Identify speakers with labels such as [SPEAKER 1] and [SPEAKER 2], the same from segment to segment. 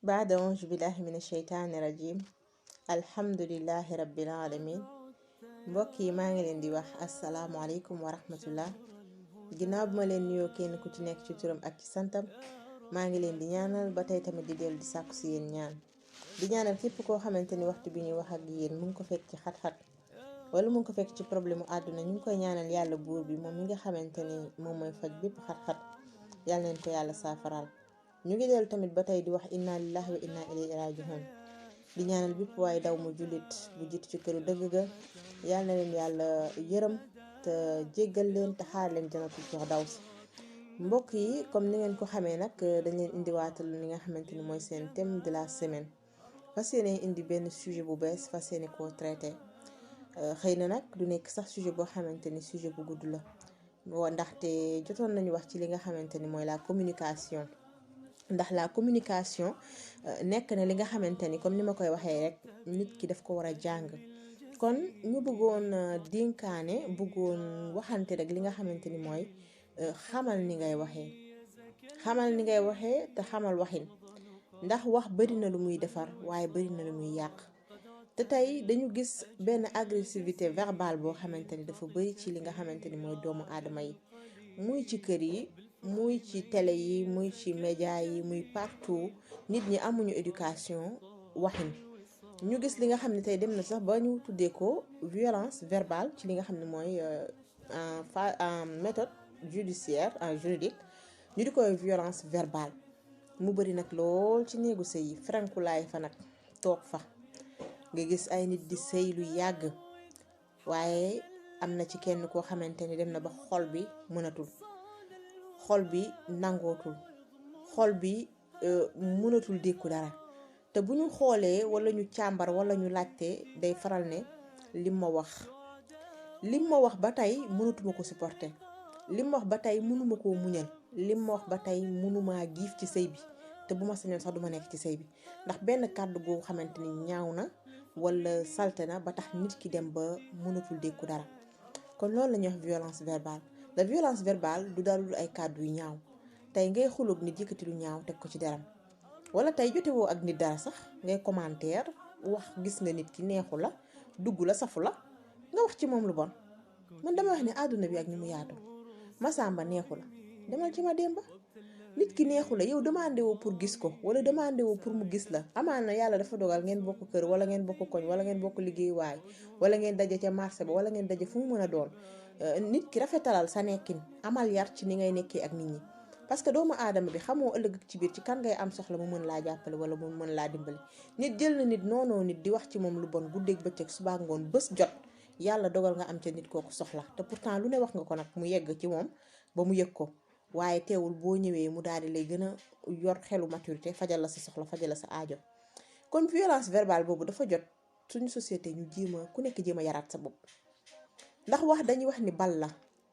[SPEAKER 1] بعد أعوذ بالله من الشيطان الرجيم alhamdulillahi rabbil alamin mbokk yi maa ngi leen di wax asalaamualeykum wa rahmatullah ginnaaw bi ma leen nuyoo kenn ku ci nekk ci turam ak ci santam maa ngi leen di ñaanal ba tey tamit di dellu di sàkku si yéen ñaan di ñaanal képp koo xamante ni waxtu bi ñuy wax ak yéen mu ngi ko fekk ci xat-xat wala mu ngi ko fekk ci problème mu àdduna ñu ngi koy ñaanal yàlla buur bi moom mi nga xamante ni moom mooy faj bépp xat-xat yàlla neen ko yàlla saafaraal ñu ngi dellu tamit ba tey di wax inna lillahi wa inna ilayhi raji'un di ñaanal bépp waaye daw mu jullit bu jiitu ci këru dëgg ga yal na leen yàlla yërëm te jéggal leen te xaar leen janatul firdaws mbokk yi comme ni ngeen ko xamee nag dañ leen indiwaatal li nga xamante ni mooy seen thème de la semaine fas yéene indi benn sujet bu bees fas yéene koo traité xëy na nag du nekk sax sujet boo xamante ni sujet bu gudd la ndaxte jotoon nañu wax ci li nga xamante ni mooy la communication ndax la communication nekk na li nga xamante ni comme ni ma koy waxee rek nit ki daf ko war a jàng kon ñu bëggoon dénkaane bëggoon waxante rek li nga xamante ni mooy xamal ni ngay waxee te xamal waxin ndax wax bari na lu muy defar waaye bari na lu muy yàq te tey dañu gis benn agressivité verbale boo xamante ni dafa bari ci li nga xamante ni mooy doomu aadama yi muy ci kër yi muy ci télé yi muy ci média yi muy partout nit ñi amuñu éducation waxin ñu gis li nga xam ne tey dem na sax ba ñu tuddee ko violence verbale ci li nga xam ne mooy en méthode judiciaire juridique ñu di koy violence verbale mu bari nag lool ci néegu sëy yi frankulaay fa nag toog fa nga gis ay nit di sëy lu yàgg waaye am na ci kenn koo xamante ni dem na ba xol bi mënatul xol bi nangootul xol bi mënatul dékku dara te bu ñu xoolee wala ñu càmbar wala ñu laajte day faral ne lim ma wax ba tey mënatuma ko supporter lim ma wax ba tey mënuma koo muñal lim ma wax ba tey mënumaa giif ci sëy bi te bu ma sañoon sax duma nekk ci sëy bi ndax benn kàddu goo xamante ni ñaaw na wala salte na ba tax nit ki dem ba mënatul dékku dara kon loolu la ñuy wax violence verbale la violence verbale du dalul ay kàddu yu ñaaw tey ngay xuloog nit yëkkati lu ñaaw teg ko ci deram wala tey jotewoo ak nit dara sax ngay commentaire wax gis nga nit ki neexu la dugg la safu la nga wax ci moom lu bon man dama wax ne àdduna bi ak ni mu yaatu Masamba neexu la demal ci ma Demba nit ki neexu la yow demandé woo pour gis ko wala demandé woo pour mu gis la amaana yàlla dafa dogal ngeen bokk kër wala ngeen bokk koñ wala ngeen bokk liggéeyuwaay wala ngeen daje ca marché ba wala ngeen daje fu mu mën a doon nit ki rafetalal sa nekkin amal yar ci ni ngay nekkee ak nit ñi parce que doomu aadama bi xamoo ëllëg ci biir ci kan ngay am soxla mu mën laa jàppale wala mu mën laa dimbali nit jël na nit noonoo nit di wax ci moom lu bon guddeeg bëccëg suba ngoon bés jot yàlla dogal nga am ca nit kooku soxla te pourtant lu ne wax nga ko nag mu yegg ci moom ba mu yëg ko waaye teewul boo ñëwee mu daal di lay gën a yor xelu maturité fajal la sa soxla fajal la sa aajo kon violence verbale boobu dafa jot suñu société ñu ku nekk jéem a yaraat sa bopp ndax wax dañuy wax ni bal la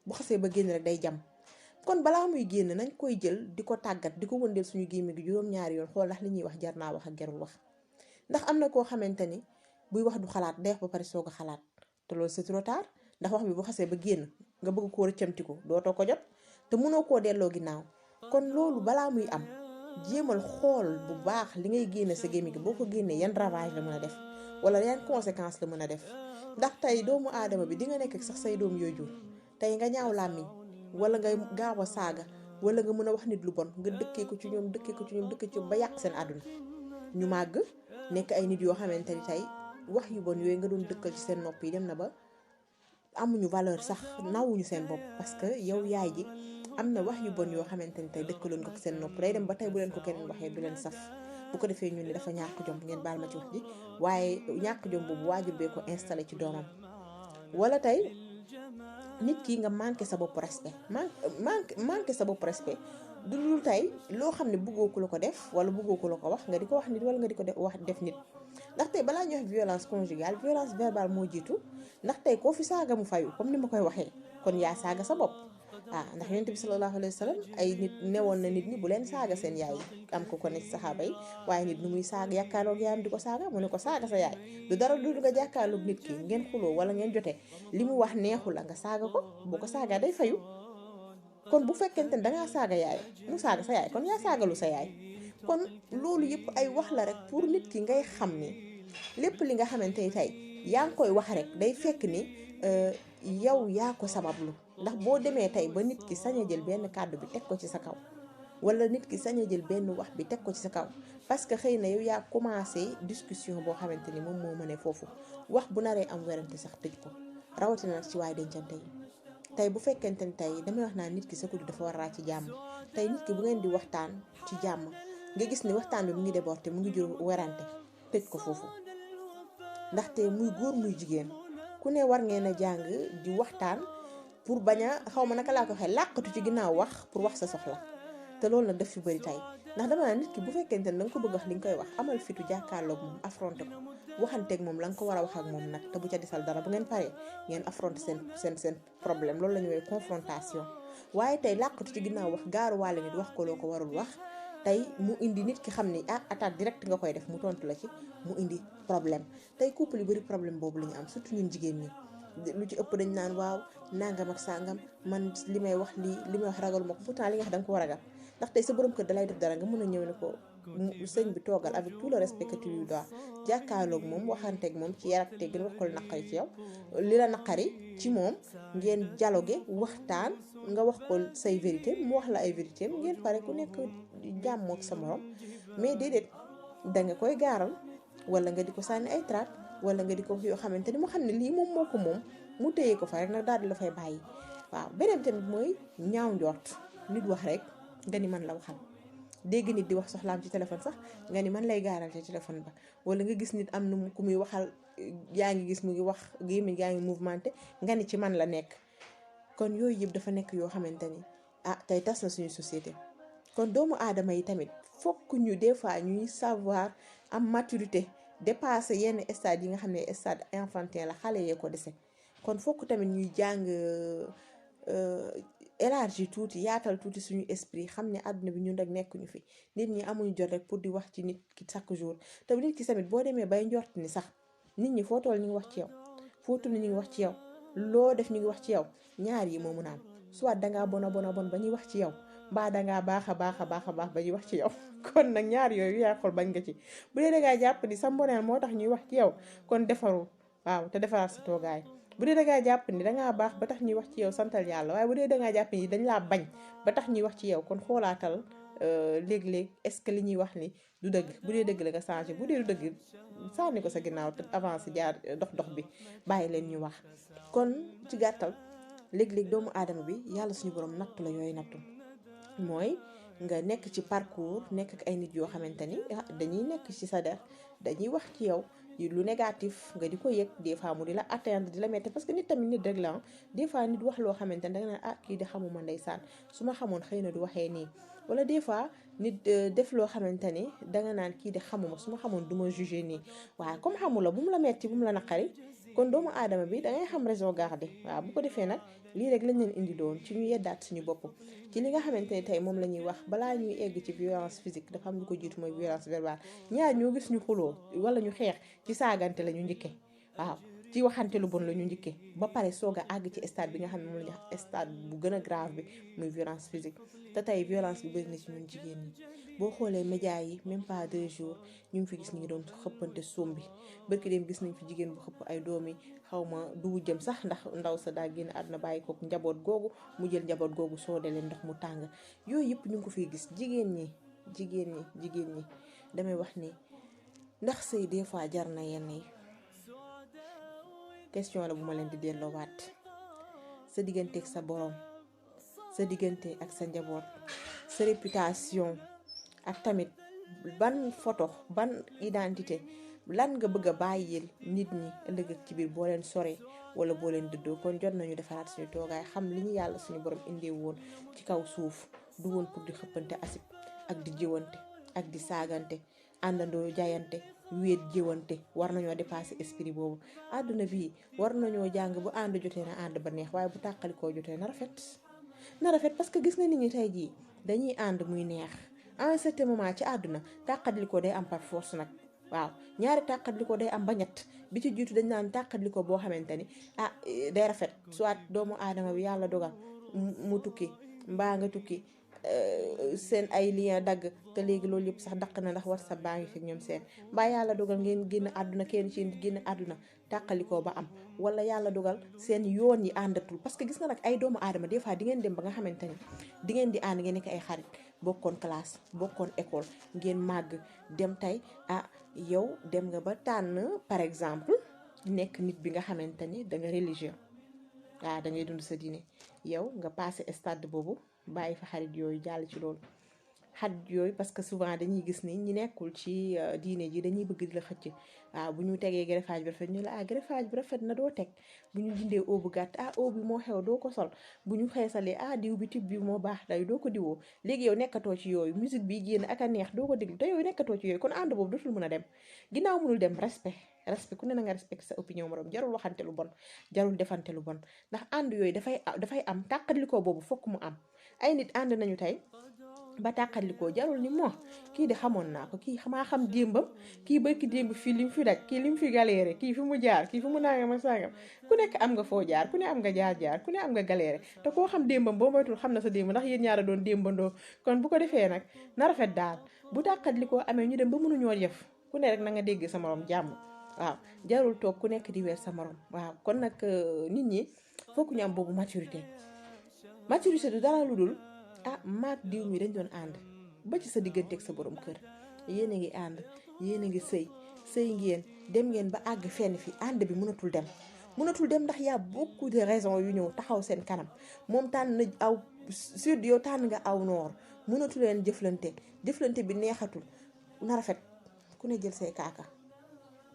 [SPEAKER 1] bu xasee ba génn rek day jam kon balaa muy génn nañ koy jël di ko tàggat di ko wëndeel suñu gémmiñ gi juróom-ñaari yoon xool ndax li ñuy wax jar naa wax ak jarul wax ndax am na koo xamante ni buy wax du xalaat day wax ba pare soog a xalaat te loolu c'est trop tard ndax wax bi bu xasee ba génn nga bëgg koo rëccamtiku dootoo ko jot te mënoo koo delloo ginnaaw kon loolu balaa muy am jéemal xool bu baax li ngay génne sa gémmiñ gi boo ko génnee yan ravage la mën a def wala yan conséquence la mën a def ndax tey doomu aadama bi di nga nekk ak sax say doom yooyu jur tey nga ñaaw làmmiñ wala nga gaaw a saaga wala nga mën a wax nit lu bon nga dëkkee ko ci ñoom ba yàq seen àdduna ñu màgg nekk ay nit yoo xamante ni tey wax yu bon yooyu nga doon dëkkal ci seen nopp yi dem na ba amuñu valeur sax nawuñu seen bopp parce que yow yaay ji am na wax yu bon yoo xamante ni tey dëkkaloon ko seen nopp day dem ba tey bu leen ko keneen waxee du leen saf bu ko defee ñun ne dafa ñàkk jom ngeen baal ma ci wax ji waaye ñàkk jom boobu waajur bee ko installé ci doomam wala tey nit ki nga manqué sa bopp respect manqué sa bopp respect du dul tey loo xam ne bëggoo ko la ko def wala bëggoo ko la ko wax nga di ko wax nit wala nga di ko wax def nit ndax tey balaa ñuy wax violence conjugale violence verbale moo jiitu ndax tey koo fi saaga mu fayu comme ni ma koy waxee kon yaa saaga sa bopp ndax yonent bi sallallahu alayhi wa sallam ay nit newoon na nit ñi bu leen saaga seen yaay am ko ne ci saxaaba yi waaye nit nu muy saaga yàkkaarloog yaayam di ko saaga mu ne ko saaga sa yaay du dara du nga jàkkaarloog nit ki ngeen xuloo wala ngeen jotee li mu wax neexu la nga saaga ko boo ko saagaa day fayu kon bu fekkente ne dangaa saaga yaay mu saaga sa yaay kon yaa saagalu sa yaay kon loolu yëpp ay wax la rek pour nit ki ngay xam ni lépp li nga xamante ni tey yaa ngi koy wax rek day fekk ni yow yaa ko sabablu. ndax boo demee tey ba nit ki sañ a jël benn kàddu bi teg ko ci sa kaw wala nit ki sañ a jël benn wax bi teg ko ci sa kaw parce que xëy na yow yaa commencé discussion boo xamante ni moom moo mënee foofu wax bu naree am werante sax tëj ko rawatina nag ci waaye dencante yi. tey bu fekkente ni tey damay wax naa nit ki sa guddi dafa war a ci jàmm tey nit ki bu ngeen di waxtaan ci jàmm nga gis ni waxtaan bi mu ngi déborder mu ngi jur werante tëj ko foofu. ndaxte muy góor muy jigéen ku ne war ngeen a jàng di waxtaan pour bañ a xaw ma naka laa ko waxee làqatu ci ginnaaw wax pour wax sa soxla. te loolu nag daf fi bëri tey ndax dama naa nit ki bu fekkente ne da nga ko bëgg wax li nga koy wax amal fitu jàkkaarloog moom affronté ko waxanteeg moom la nga ko war a wax ak moom nag te bu ca desal dara bu ngeen paree ngeen affronté seen problème loolu la ñu woowee confrontation. waaye tey làqatu ci ginnaaw wax gaaruwaale nit wax ko loo ko warul wax tey mu indi nit ki xam ni attaque direct nga koy def mu tontu la ci mu indi problème. tey couple yu bëri problème boobu la ñu am surtout ñun jigéen ñi lu ci ëpp dañ naan waaw nangam ak sangam man li may wax ragal ma ko pourtant li nga wax da nga ko war a ragal. ndax tey sa borom kër dalay def dara nga mën a ñëw ne ko sëñ bi toogal avec tout le respect que tu lui dois jàkkaarloog moom waxanteeg moom ci yar ak teggin wax ko lu naqari ci yow li la naqari ci moom ngeen dialogué waxtaan nga wax ko say vérité mu wax la ay vérité ngeen pare ku nekk jàmmoo ak sa morom. mais déedéet danga koy gaaral wala nga di ko sànni ay traat wala nga di ko wax yoo xamante ni mu xam ne lii moom moo ko moom mu téye ko fa rek nag daal di la fay bàyyi. waaw beneen tamit mooy ñaaw njort nit wax rek nga ni man la waxal dégg nit di wax soxlaam ci téléphone sax nga ni man lay gaaral ci téléphone ba wala nga gis nit am na ku muy waxal yaa ngi gis mu ngi wax gémmiñ yaa ngi mouvementé nga ni ci man la nekk. kon yooyu yëpp dafa nekk yoo xamante ni tey tas na suñu société. kon doomu aadama yi tamit fokk ñu des fois ñuy savoir am maturité dépasser yenn stade yi nga xam ne stade enfantin la xale yee ko dese. kon fokk tamit ñuy jàng élargi tuuti yaatal tuuti suñu esprit xam ne àdduna bi ñun rek nekkuñu fi nit ñi amuñu jot rek pour di wax ci nit ki chaque jour. te nit ki tamit boo demee bay njort ni sax nit ñi foo toll ñu ngi wax ci yow foo toll ñu ngi wax ci yow loo def ñu ngi wax ci yow ñaar yi moo mun a am soit dangaa bon ba ñuy wax ci yow mbaa dangaa baax a baax ba ñuy wax ci yow. kon nag ñaar yooyu yaa xool bañ nga ci bu dee dangaa jàpp ni sa mboneel moo tax ñuy wax ci yow kon defaru waaw te defaraat sa toogaay. bu dee dangaa jàpp ni dangaa baax ba tax ñuy wax ci yow santal yàlla waaye bu dee dangaa jàpp ni dañ laa bañ ba tax ñuy wax ci yow kon xoolaatal léeg-léeg est-ce que li ñuy wax ni du dëgg. bu dee dëgg la nga changé bu dee du dëgg sànni ko sa ginnaaw te avancé jaar dox bi bàyyi leen ñu wax. kon ci gàttal léeg-léeg doomu aadama bi yàlla suñu borom nattu la yooyu nattu mooy nga nekk ci parcours nekk ak ay nit yoo xamante ni dañuy nekk ci sa der dañuy wax ci yow lu négatif nga di ko yëg des fois mu di la atteindre di la metti parce que nit tamit nit rek la des fois nit wax loo xamante ne danga naan kii di xamuma ndeysaan su ma xamoon xëy na du waxee nii. wala des fois nit def loo xamante ni danga naan kii di xamuma su ma xamoon du ma jugé nii waaye comme xamula bu mu la metti bu mu la naqari kon doomu aadama bi dangay xam raison garder. waaw bu ko defee nag lii rek lañ leen indi doon ci ñu yeddaat suñu bopp ci li nga xamante ne tey moom la ñuy wax balaa ñuy egg ci violence physique dafa am lu ko jiitu mooy violence verbale. ñaar ñoo gis ñu xuloo wala ñu xeex ci saagante la ñu njëkke waaw ci waxante lu bon la ñu njëkke ba pare soog a àgg ci stade bi nga xam ne moom la ñu wax stade bu gën a grave bi muy violence physique. te tey violence bi bëri na ci ñun jigéen ñi boo xoolee média yi même pas 2 jours ñu ngi fi gis ñu ngi doon xëppante soom bi barki dem gis nañ fi jigéen bu xëpp ay doomi xawma du jëm sax ndax ndaw sa daa génn àdduna bàyyi ko njaboot googu mu jël njaboot googu soo de leen ndox mu tàng. yooyu yëpp ñu ngi ko fiy gis jigéen ñi damay wax ni ndax sëy des fois jar na yenn yi question la bu ma leen di delloowaat sa diggante ak sa borom sa diggante ak sa njaboot sa réputation ak tamit ban photo ban identité lan nga bëgg a bàyyil nit ñi ëllëg ci biir boo leen sore wala boo leen dëddoo. kon jot nañu defaraat suñu toogaay xam li ñu yàlla suñu borom indee woon ci kaw suuf du woon pour di xëppante asib ak di jëwante ak di saagante àndandoo jaayante wéet jëwante. war nañoo dépasser esprit boobu. àdduna bii war nañoo jàng bu ànd jotee na ànd ba neex waaye bu tàqalikoo jotee na rafet parce que gis nga nit ñi tey jii dañuy ànd muy neex à un certain moment ci àdduna tàqalikoo day am par force nag. waaw ñaari tàqalikoo day am ba ñett bi ci jiitu dañ naan tàqalikoo boo xamante ni day rafet soit doomu aadama bi yàlla dogal mu tukki mbaa nga tukki seen ay lien dagg te léegi loolu yëpp sax daq na ndax WhatsApp baa ngi fi ñoom seen mbaa yàlla dogal ngeen génn àdduna kenn ci génn àdduna tàqalikoo ba am wala yàlla dogal seen yoon yi àndatul parce que gis nga nag ay doomu aadama des fois di ngeen dem ba nga xamante ni di ngeen di ànd ngeen nekk ay xarit bokkoon classe bokkoon école ngeen màgg dem tey yow dem nga ba tànn par exemple nekk nit bi nga xamante ni da nga religieux da ngay dund sa diine yow nga passé stade boobu bàyyi fa xarit yooyu jàll ci loolu xarit yooyu parce que souvent dañuy gis ni ñi nekkul ci diine ji dañuy bëgg di la xëcc bu ñu tegee greffage bi rafet ñu la greffage bi rafet na doo teg bu ñu jëndee eau bu gàtt eau bi moo xew doo ko sol bu ñu xeesalee diw bi tib bi moo baax day doo ko diwoo léegi yow nekkatoo ci yooyu musique bi génn ak a neex doo ko déglu te yow nekkatoo ci yooyu kon ànd boobu dootul mën a dem ginnaaw mënul dem respect ku ne na nga respecté sa opinion morom jarul waxante lu bon jarul defante lu bon ndax ànd yooyu dafay am tàqatlikoo boobu fokk mu am ay nit ànd nañu tey ba tàqatlikoo jarul ni moo kii de xamoon naa ko kii xamaa xam démbam kii barki démb fii lim fi daj kii lim fi galéré kii fi mu jaar kii fi mu nangam ak sangam ku nekk am nga foo jaar ku ne am nga jaar ku ne am nga galéré te koo xam démbam boo moytul xam na sa démb ndax yéen ñaara doon démbandoo kon bu ko defee nag na rafet daal bu tàqatlikoo amee ñu dem ba mënuñoo jëf ku ne rek na nga dégg sa morom jàmm waaw jarul toog ku nekk di weer sa morom waaw kon nag nit ñi fokk ñu am boobu maturité du dara lu dul maag diw mi dañ doon ànd ba ci sa digganteeg sa borom kër yéen a ngi ànd yéen a ngi sëy ngeen dem ngeen ba àgg fenn fi ànd bi mënatul dem ndax y a beaucoup de raisons yu ñëw taxaw seen kanam moom tànn na aw sud yow tànn nga aw noor mënatu leen jëflante bi neexatul na rafet ku ne jël say kaaka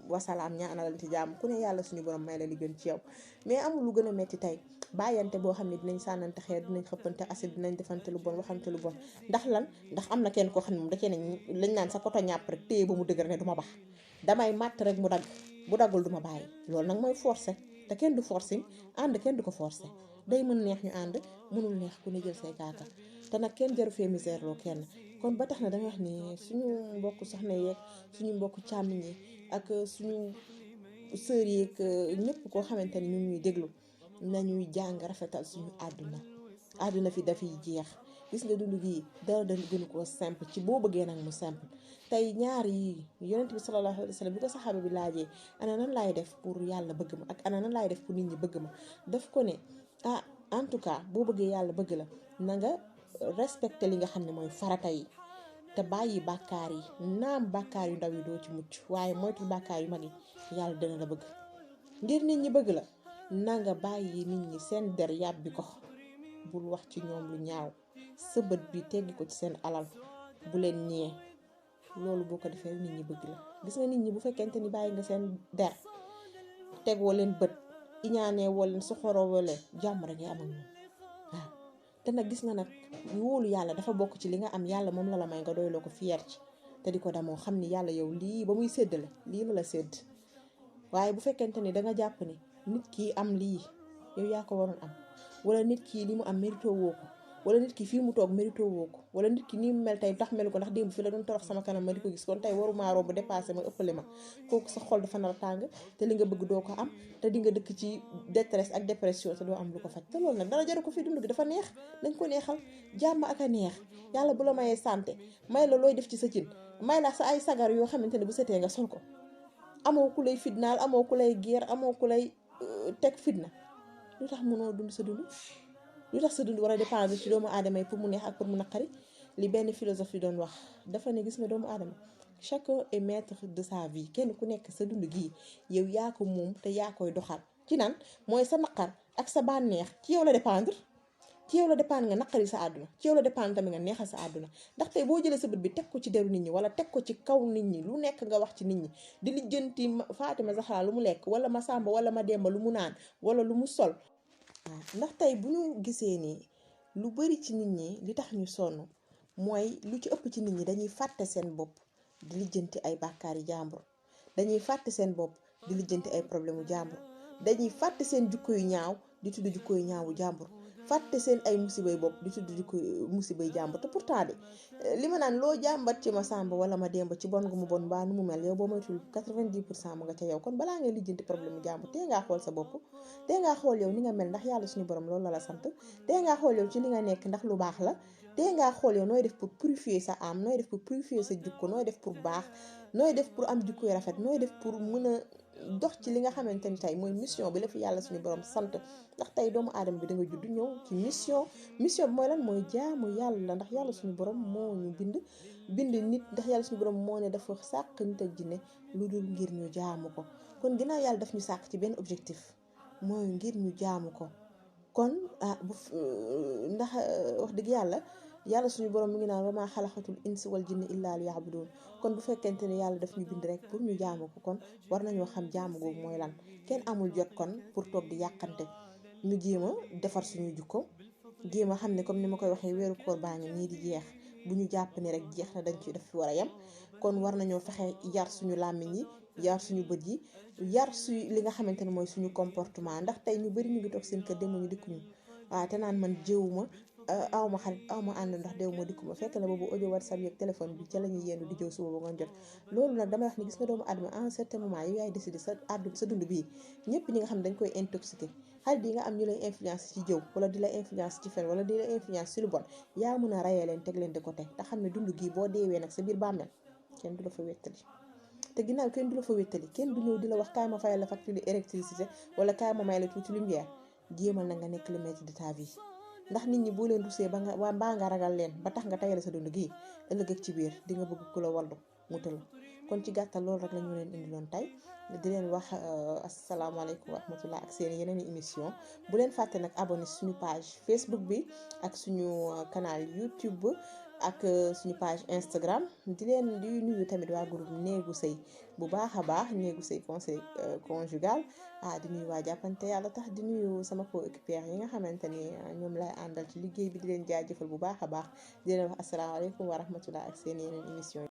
[SPEAKER 1] wasalaam ñaanalante jàmm ku ne yàlla suñu borom may la li gën ci yow mais amul lu gën a metti tey bàyyante boo xam ne dinañ sànnante xeer dinañ xëppante acide dinañ defante lu bon waxante lu bon ndax am na kenn koo xam ne moom da cee ne lañ naan sa koto ñàpp rek téye ba mu dëgër ne du ma bax damay màtt rek mu dagg bu daggul du ma bàyyi loolu nag mooy forcé te kenn du forcing ànd kenn du ko forcé day mën neex ñu ànd mënul neex ku ne jël say kaaka te nag kenn jaru fee misère loo kenn kon ba tax na danga wax ni suñu mbokk soxna yeeg suñu mbokk càmmiñ yi ak suñu sœur yeeg ñëpp koo xamante ni ñu ñuy déglu nañuy jàng rafetal suñu àdduna fi dafay jeex gis nga dund gi dara gënu koo simple ci boo bëggee nag mu simple tey ñaar yi yonent bi sallallahu alayhi wa sallam bi ko saxaaba bi laajee ana nan laay def pour yàlla bëgg ma ak ana nan laay def pour nit ñi bëgg ma daf ko ne en tout cas boo bëggee yàlla bëgg la na nga respecté li nga xam ne mooy farata yi te bàyyi bàkkaar yi naam bàkkaar yu ndaw yi doo ci mucc waaye moytu bàkkaar yu mag yi yàlla dana la bëgg ngir nit ñi bëgg la na nga bàyyi nit ñi seen der yàbbi ko bul wax ci ñoom lu ñaaw sa bët bi teggi ko ci seen alal bu leen ñee loolu boo ko defee nit ñi bëgg la gis nga nit ñi bu fekkente ni bàyyi nga seen der tegoo leen bët iñaanee woo leen soxoroo woo leen jàmm rek ngay am ak ñoom waaw te nag gis nga nag wóolu yàlla dafa bokk ci li nga am yàlla moom la may nga doyloo ko fier ci te di ko damoo xam ni yàlla yow lii ba muy séddale lii la sédd waaye bu fekkente ni danga jàpp ni nit kii am lii yow yaa ko waroon am wala nit kii li mu am mérito woo ko wala nit ki fii mu toog mérito woo ko wala nit ki nii mu mel tey tax melu ko ndax démb fi la doon torox sama kanam ma di ko gis kon tey waruma romb dépassé ma ëppale ma kooku sa xol dafa nar a tàng te li nga bëgg doo ko am te di nga dëkk ci détresse ak dépression te doo am lu ko faj te loolu nag dara jaru ko fi dund gi dafa neex dañ ko neexal jàmm ak a neex yàlla bu la mayee santé may la looy def ci sa cin may la sa ay sagar yoo xamante ne bu setee nga sol ko amoo ku lay fitnaal amoo ku lay geer amoo ku lay teg fitna lu tax mënoo dund sa dund lu tax sa dund war a dépendre ci doomu aadama yi pour mu neex ak pour mu naqari li benn philosophe yi doon wax dafa ne gis nga doomu aadama chacun est maître de sa vie kenn ku nekk sa dund gii yow yaa ko moom te yaa koy doxal ci naan mooy sa naqar ak sa bànneex ci yow la dépendre nga naqari sa àdduna ci yow la dépendre tamit nga neexal sa àdduna ndax tey boo jëlee sa bët bi teg ko ci deru nit ñi wala teg ko ci kaw nit ñi lu nekk nga wax ci nit ñi di lijjanti Fatima Zahra lu mu lekk wala ma Samba wala ma Demba lu mu naan wala lu mu sol waaw ndax tey bu ñu gisee nii lu bari ci nit ñi li tax ñu sonn mooy lu ci ëpp ci nit ñi dañuy fàtte seen bopp di lijjanti ay bàkkaari jàmbur dañuy fàtte seen bopp di lijjanti ay problème u jàmbur dañuy fàtte seen jukko yu ñaaw di tudd jukko yu ñaawu jàmbur fàtte seen ay musibay bopp di tudd jukko musibay jàmbur te pourtant de li ma naan loo jàmbat ci ma Samba wala ma Demba ci bon gu mu bon mbaa nu mu mel yow boo moytul 90% mu nga ca yow kon balaa ngay lijjanti problème u jàmbur tee ngaa xool sa bopp tee ngaa xool yow ni nga mel ndax yàlla suñu borom loolu la sant tee ngaa xool yow ci li nga nekk ndax lu baax la tey ngaa xool yow nooy def pour purifier sa âme, nooy def pour purifier sa jikko, nooy def pour baax, nooy def pour am jikko yu rafet, nooy def pour mën a dox ci li nga xamante ni tey mooy mission bi la fi yàlla suñu borom sant. ndax tey doomu aadama bi da nga judd ñëw ci mission bi mooy lan mooy jaamu yàlla, ndax yàlla suñu borom moo ñu bind nit, ndax yàlla suñu borom moo ne dafa sàkk nit ak jinne lu dul ngir ñu jaamu ko. kon ginnaaw yàlla daf ñu sàkk ci benn objectif mooy ngir ñu jaamu ko. kon ndax wax dëgg yàlla suñu borom mi ngi naan wa maa xalaqatul insa wal jinni illaa liya'buduun. kon bu fekkente ne yàlla daf ñu bind rek pour ñu jaamu ko, kon war nañoo xam jaamu googu mooy lan. kenn amul jot kon pour toog di yàqante. ñu jéem a defar suñu jukko, jéem a xam ne comme ni ma koy waxee weeru koor baa ngi nii di jeex, bu ñu jàpp ne rek jeex na dañ ci def fi war a yem. kon war nañoo fexe yar suñu làmmiñ yi, yar suñu bët yi, yar li nga xamante ne mooy suñu comportement. ndax tey ñu bari ñu ngi toog seen kër demuñu dikkuñu, waaw te naan man jëwuma, aw ma xarit, aw ma ànd ndax dew ma dikkuma, fekk na boobu audio whatsapp yeeg téléphone bi ca la ñuy yendu di jëw suba ba ngoon jot. loolu nag damay wax ni gis nga doomu àdduna à un certain moment yow yaay décider sa dund bii. ñëpp ñi nga xam ne dañ koy intoxiqué, xarit yi nga am ñu lay influence ci jëw wala di la influence ci fen wala di la influence ci lu bon, yaa mën a rayee leen teg leen de côté te xam ne dund gii boo deewee nag sa biir bàmmeel kenn du la fa wéttali. te ginnaaw kenn du la fa wéttali, kenn du ñëw di la wax kaay ma fayal la facture électricité wala kaay ma may la tuuti lumière. jéemal na nga nekk le maître de ta vie. ndax nit ñi boo leen rusee baa nga ragal leen ba tax nga tayal sa dund gii, ëllëg ak ci biir di nga bëgg ku la wallu mu tëla. kon ci gàttal loolu rek la ñu leen indiloon tey di leen wax asalaamaaleykum wa rahmatullah ak seen yeneen émission. bu leen fàtte nag abonné suñu page Facebook bi ak suñu canal YouTube ak suñu page Instagram. di nuyu tamit waa groupe néegu sëy bu baax a baax, néegu sëy conseil conjugal. di nuyu waa jàppante yàlla tax, di nuyu sama coéquipière yi nga xamante ni ñoom lay àndal ci liggéey bi, di leen jaajëfal bu baax a baax. di leen wax asalaamaaleykum wa rahmatullah ak seen yeneen émission.